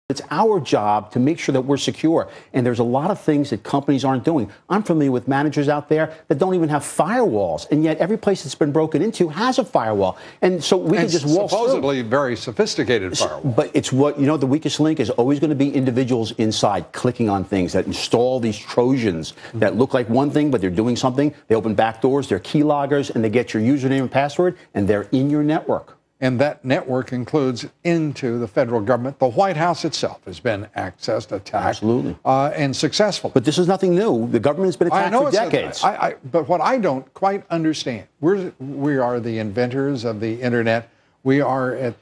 It's our job to make sure that we're secure. And there's a lot of things that companies aren't doing. I'm familiar with managers out there that don't even have firewalls, and yet every place that's been broken into has a firewall. And so we can just walk through. Supposedly very sophisticated firewall. But it's what, the weakest link is always going to be individuals inside clicking on things that install these Trojans that look like one thing, but they're doing something. They open back doors, they're keyloggers, and they get your username and password, and they're in your network. And that network includes into the federal government. The White House itself has been accessed, attacked, absolutely, and successful. But this is nothing new. The government's been attacked for decades. But what I don't quite understand, we are the inventors of the internet. We are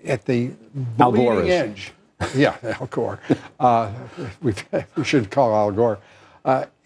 at the bleeding edge. Yeah, Al Gore. We should call Al Gore.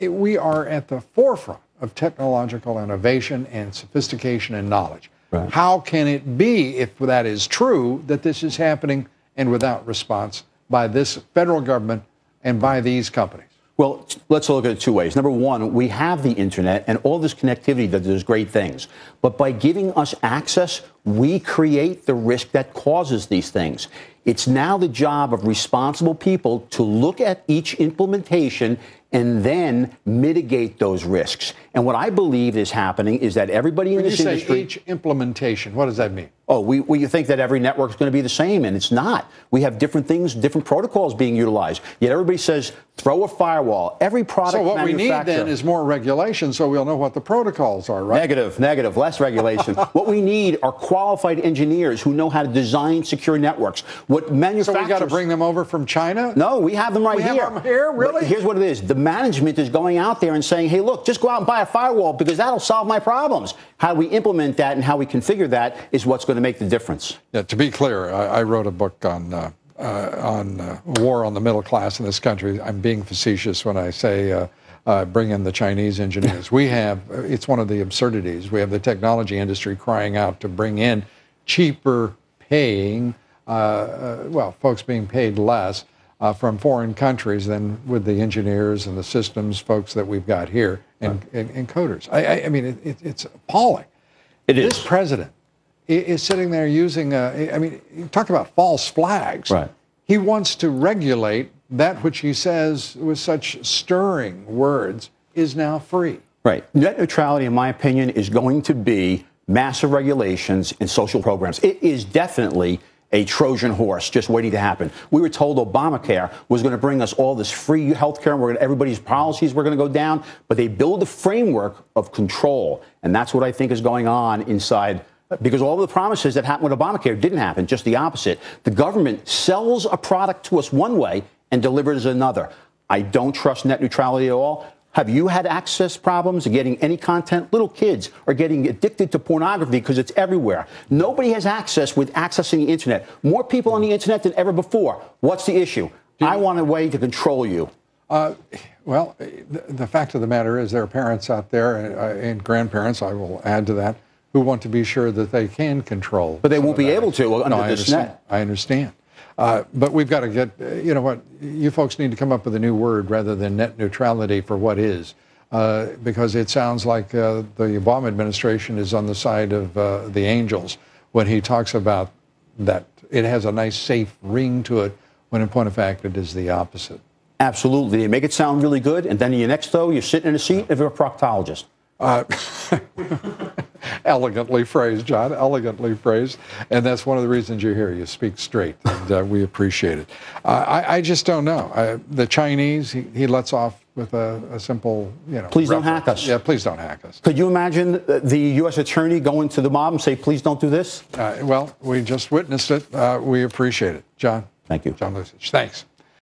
We are at the forefront of technological innovation and sophistication and knowledge. Right. How can it be, if that is true, that this is happening and without response by this federal government and by these companies? Well, let's look at it two ways. Number one, we have the internet and all this connectivity that does great things. But by giving us access, we create the risk that causes these things. It's now the job of responsible people to look at each implementation and then mitigate those risks. And what I believe is happening is that everybody in this industry... When you say each implementation, what does that mean? Oh, you think that every network is going to be the same, and it's not. We have different things, different protocols being utilized. Yet everybody says, throw a firewall. Every product So what we need then is more regulation so we'll know what the protocols are, right? Negative, less regulation. What we need are qualified engineers who know how to design secure networks. What manufacturers... So we got to bring them over from China? No, we have them right here. We have them here? Really? But here's what it is. The management is going out there and saying, hey, look, just go out and buy a firewall because that'll solve my problems. How we implement that and how we configure that is what's going to make the difference. Yeah, to be clear, I wrote a book on war on the middle class in this country. I'm being facetious when I say bring in the Chinese engineers. It's one of the absurdities. We have the technology industry crying out to bring in cheaper paying, folks being paid less from foreign countries than with the engineers and the systems folks that we've got here and coders. I mean, it's appalling. It is. This president is sitting there using, you talk about false flags. Right. He wants to regulate that which he says with such stirring words is now free. Right. Net neutrality, in my opinion, is going to be massive regulations and social programs. It is definitely a Trojan horse just waiting to happen. We were told Obamacare was going to bring us all this free health care, and everybody's policies were going to go down, but they build a framework of control, and that's what I think is going on inside, because all the promises that happened with Obamacare didn't happen, just the opposite. The government sells a product to us one way and delivers another. I don't trust net neutrality at all. Have you had access problems of getting any content? Little kids are getting addicted to pornography because it's everywhere. Nobody has access with accessing the internet. More people on the internet than ever before. What's the issue? I want a way to control you. Well, the fact of the matter is there are parents out there and grandparents, I will add to that, who want to be sure that they can control. But they won't be able to under this net. I understand. But we've got to get, you folks need to come up with a new word rather than net neutrality for what is, because it sounds like the Obama administration is on the side of the angels when he talks about that it has a nice, safe ring to it, when in point of fact it is the opposite. Absolutely. They make it sound really good, and then in your next, though, you're sitting in a seat if you're a proctologist. Elegantly phrased, John, elegantly phrased. And that's one of the reasons you're here. You speak straight, and we appreciate it. I just don't know. The Chinese, he lets off with a simple, Please don't hack us. Yeah, please don't hack us. Could you imagine the U.S. attorney going to the mob and say, please don't do this? Well, we just witnessed it. We appreciate it. John. Thank you. John Lucic. Thanks.